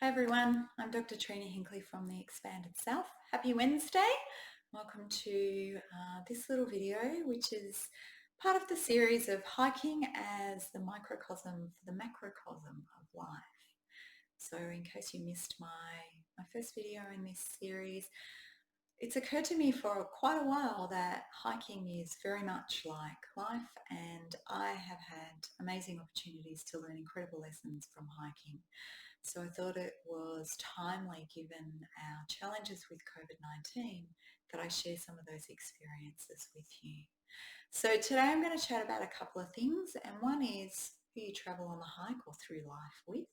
Hi everyone, I'm Dr. Trina Hinkley from The Expanded Self. Happy Wednesday. Welcome to this little video, which is part of the series of hiking as the microcosm for the macrocosm of life. So in case you missed my first video in this series, it's occurred to me for quite a while that hiking is very much like life, and I have had amazing opportunities to learn incredible lessons from hiking. So I thought it was timely, given our challenges with COVID-19, that I share some of those experiences with you. So today I'm going to chat about a couple of things, and one is who you travel on the hike or through life with,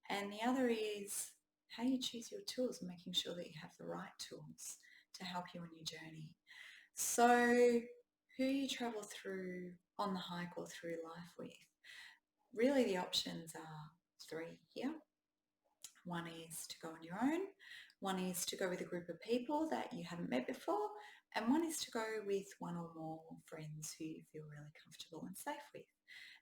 and the other is how you choose your tools and making sure that you have the right tools to help you on your journey. So who you travel through on the hike or through life with, really the options are three here. One is to go on your own, one is to go with a group of people that you haven't met before, and one is to go with one or more friends who you feel really comfortable and safe with.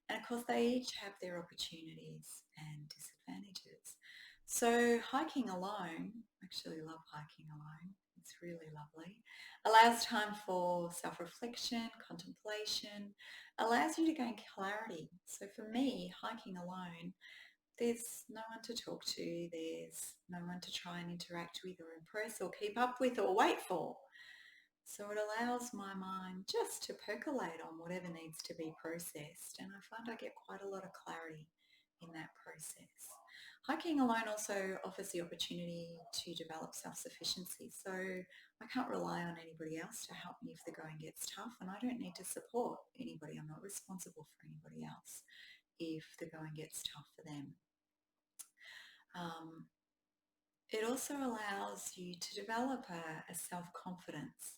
And of course they each have their opportunities and disadvantages. So hiking alone, I actually love hiking alone, it's really lovely, allows time for self-reflection, contemplation, allows you to gain clarity. So for me, hiking alone, there's no one to talk to, there's no one to try and interact with or impress or keep up with or wait for. So it allows my mind just to percolate on whatever needs to be processed, and I find I get quite a lot of clarity in that process. Hiking alone also offers the opportunity to develop self-sufficiency, so I can't rely on anybody else to help me if the going gets tough, and I don't need to support anybody. I'm not responsible for anybody else if the going gets tough for them. It also allows you to develop a self-confidence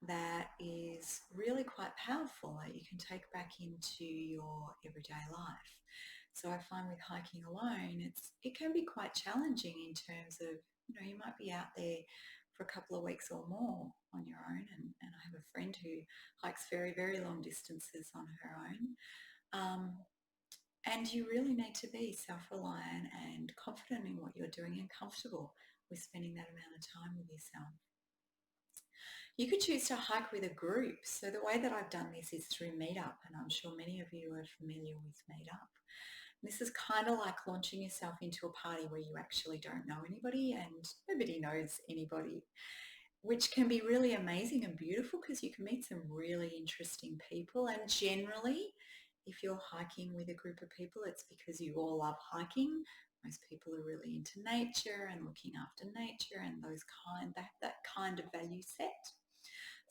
that is really quite powerful, that you can take back into your everyday life. So I find with hiking alone, it can be quite challenging in terms of, you might be out there for a couple of weeks or more on your own, and I have a friend who hikes very, very long distances on her own. And you really need to be self-reliant and confident in what you're doing and comfortable with spending that amount of time with yourself. You could choose to hike with a group. So the way that I've done this is through Meetup, and I'm sure many of you are familiar with Meetup. This is kind of like launching yourself into a party where you actually don't know anybody and nobody knows anybody, which can be really amazing and beautiful because you can meet some really interesting people. And generally, if you're hiking with a group of people, it's because you all love hiking. Most people are really into nature and looking after nature and that kind of value set.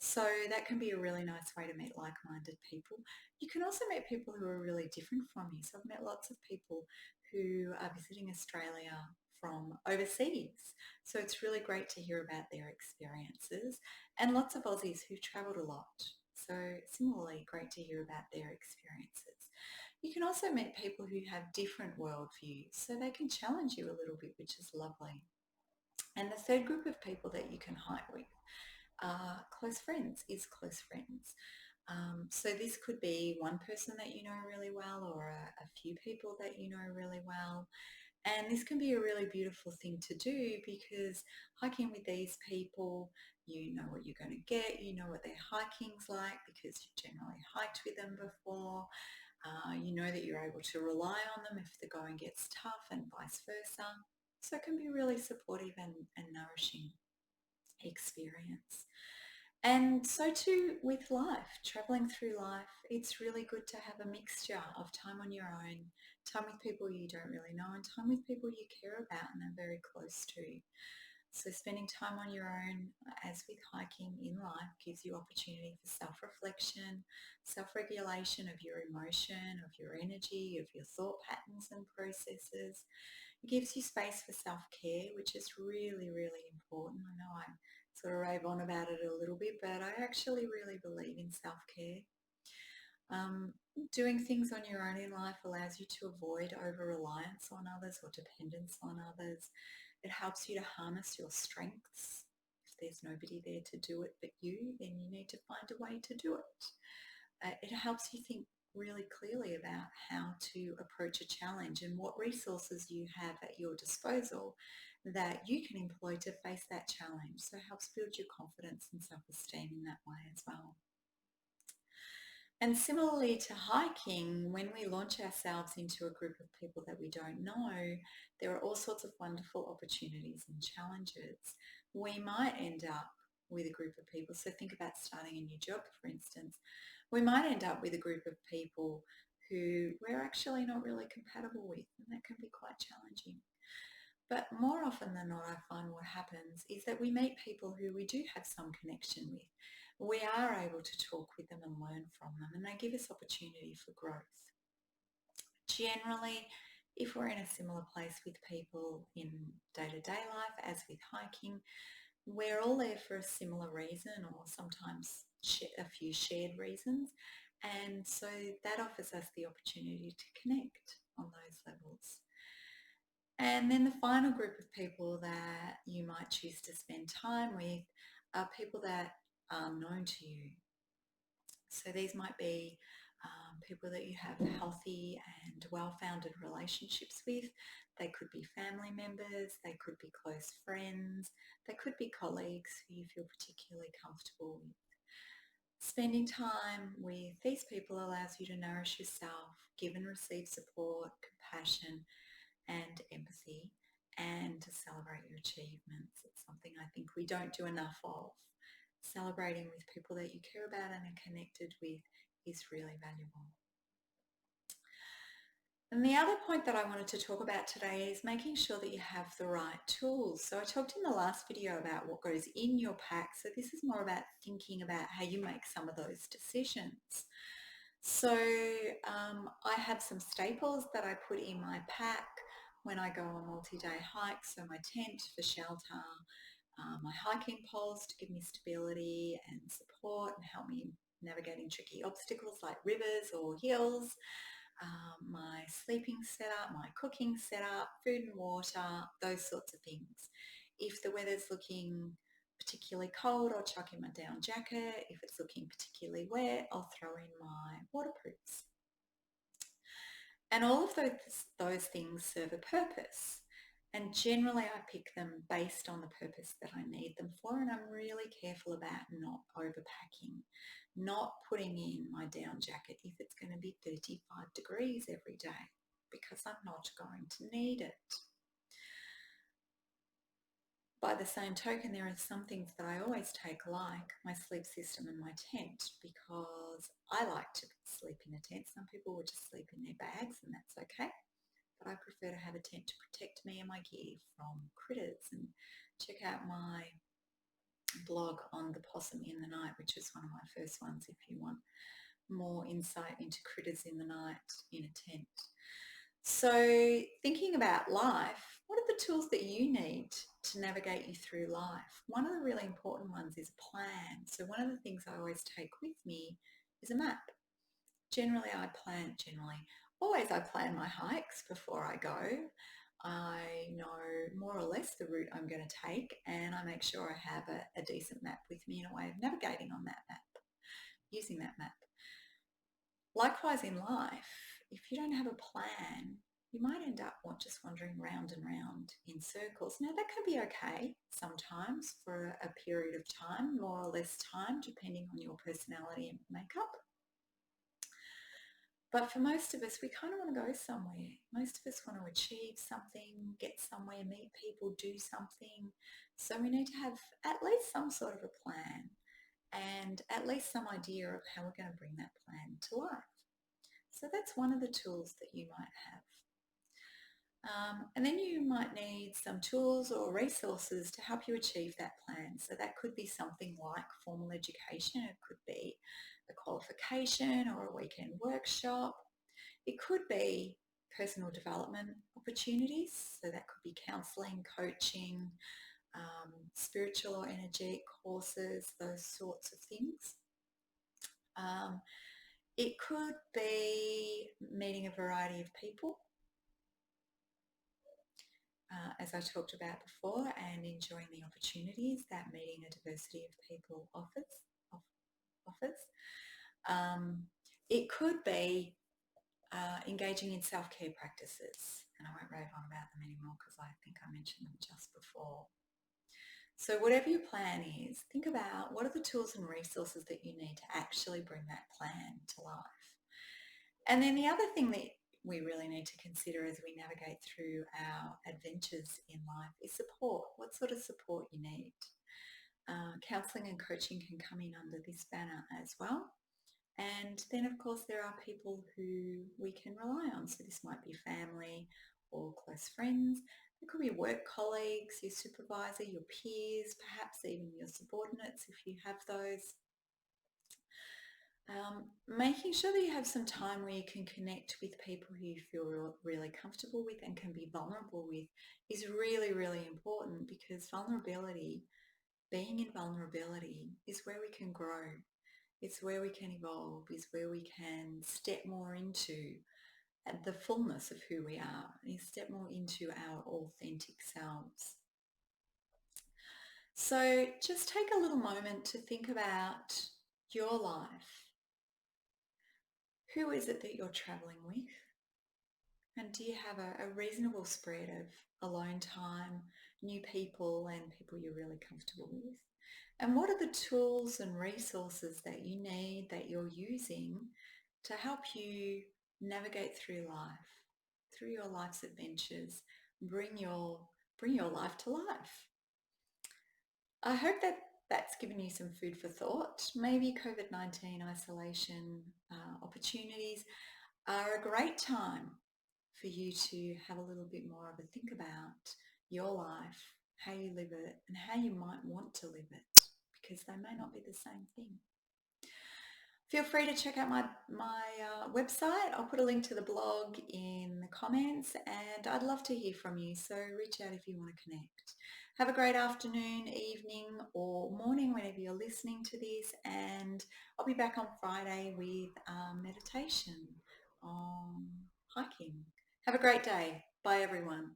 So that can be a really nice way to meet like-minded people. You can also meet people who are really different from you. So I've met lots of people who are visiting Australia from overseas. So it's really great to hear about their experiences, and lots of Aussies who've travelled a lot. So similarly, great to hear about their experiences. You can also meet people who have different worldviews, so they can challenge you a little bit, which is lovely. And the third group of people that you can hike with are close friends, is close friends. So this could be one person that you know really well, or a few people that you know really well. And this can be a really beautiful thing to do because hiking with these people, you know what you're going to get, you know what their hiking's like because you've generally hiked with them before. You know that you're able to rely on them if the going gets tough and vice versa. So it can be really supportive and nourishing experience. And so too with life, traveling through life, it's really good to have a mixture of time on your own, time with people you don't really know, and time with people you care about and are very close to. So spending time on your own, as with hiking in life, gives you opportunity for self-reflection, self-regulation of your emotion, of your energy, of your thought patterns and processes. It gives you space for self-care, which is really, really important. I know I sort of rave on about it a little bit, but I actually really believe in self-care. Um, Doing things on your own in life allows you to avoid over-reliance on others or dependence on others. It helps you to harness your strengths. If there's nobody there to do it but you, then you need to find a way to do it. It helps you think really clearly about how to approach a challenge and what resources you have at your disposal that you can employ to face that challenge. So it helps build your confidence and self-esteem in that way as well. And similarly to hiking, when we launch ourselves into a group of people that we don't know, there are all sorts of wonderful opportunities and challenges. We might end up with a group of people. So think about starting a new job, for instance. We might end up with a group of people who we're actually not really compatible with, and that can be quite challenging. But more often than not, I find what happens is that we meet people who we do have some connection with. We are able to talk with them and learn from them, and they give us opportunity for growth. Generally, if we're in a similar place with people in day-to-day life as with hiking, we're all there for a similar reason, or sometimes a few shared reasons, and so that offers us the opportunity to connect on those levels. And then the final group of people that you might choose to spend time with are people that are known to you. So these might be people that you have healthy and well-founded relationships with. They could be family members, they could be close friends, they could be colleagues who you feel particularly comfortable with. Spending time with these people allows you to nourish yourself, give and receive support, compassion, and empathy, and to celebrate your achievements. It's something I think we don't do enough of. Celebrating with people that you care about and are connected with is really valuable. And the other point that I wanted to talk about today is making sure that you have the right tools. So I talked in the last video about what goes in your pack. So this is more about thinking about how you make some of those decisions. So I have some staples that I put in my pack when I go on multi-day hikes. So my tent for shelter, my hiking poles to give me stability and support and help me navigating tricky obstacles like rivers or hills, my sleeping setup, my cooking setup, food and water, those sorts of things. If the weather's looking particularly cold, I'll chuck in my down jacket. If it's looking particularly wet, I'll throw in my waterproofs. And all of those things serve a purpose. And generally I pick them based on the purpose that I need them for, and I'm really careful about not overpacking, not putting in my down jacket if it's going to be 35 degrees every day, because I'm not going to need it. By the same token, there are some things that I always take, like my sleep system and my tent, because I like to sleep in a tent. Some people will just sleep in their bags, and that's okay. But I prefer to have a tent to protect me and my gear from critters. And check out my blog on the possum in the night, which was one of my first ones, if you want more insight into critters in the night in a tent. So thinking about life, what are the tools that you need to navigate you through life? One of the really important ones is a plan. So one of the things I always take with me is a map. Always I plan my hikes before I go. I know more or less the route I'm going to take, and I make sure I have a decent map with me and a way of navigating on that map, using that map. Likewise in life, if you don't have a plan, you might end up just wandering round and round in circles. Now that can be okay sometimes for a period of time, more or less time, depending on your personality and makeup. But for most of us, we kind of want to go somewhere. Most of us want to achieve something, get somewhere, meet people, do something. So we need to have at least some sort of a plan and at least some idea of how we're going to bring that plan to life. So that's one of the tools that you might have. And then you might need some tools or resources to help you achieve that plan. So that could be something like formal education. It could be a qualification or a weekend workshop. It could be personal development opportunities. So that could be counselling, coaching, spiritual or energetic courses, those sorts of things. It could be meeting a variety of people, as I talked about before, and enjoying the opportunities that meeting a diversity of people offers. It could be engaging in self-care practices, and I won't rave on about them anymore because I think I mentioned them just before. So whatever your plan is, think about what are the tools and resources that you need to actually bring that plan to life. And then the other thing that we really need to consider as we navigate through our adventures in life is support. What sort of support you need. Counselling and coaching can come in under this banner as well. And then, of course, there are people who we can rely on. So this might be family or close friends. It could be work colleagues, your supervisor, your peers, perhaps even your subordinates if you have those. Making sure that you have some time where you can connect with people who you feel really comfortable with and can be vulnerable with is really, really important, because vulnerability, being in vulnerability, is where we can grow. It's where we can evolve, is where we can step more into the fullness of who we are, is step more into our authentic selves. So just take a little moment to think about your life. Who is it that you're traveling with? And do you have a reasonable spread of alone time, new people and people you're really comfortable with? And what are the tools and resources that you need, that you're using to help you navigate through life, through your life's adventures, bring your life to life? I hope that that's given you some food for thought. Maybe COVID-19 isolation opportunities are a great time for you to have a little bit more of a think about your life, how you live it, and how you might want to live it, because they may not be the same thing. Feel free to check out my website. I'll put a link to the blog in the comments, and I'd love to hear from you. So reach out if you want to connect. Have a great afternoon, evening, or morning whenever you're listening to this, and I'll be back on Friday with meditation on hiking. Have a great day. Bye, everyone.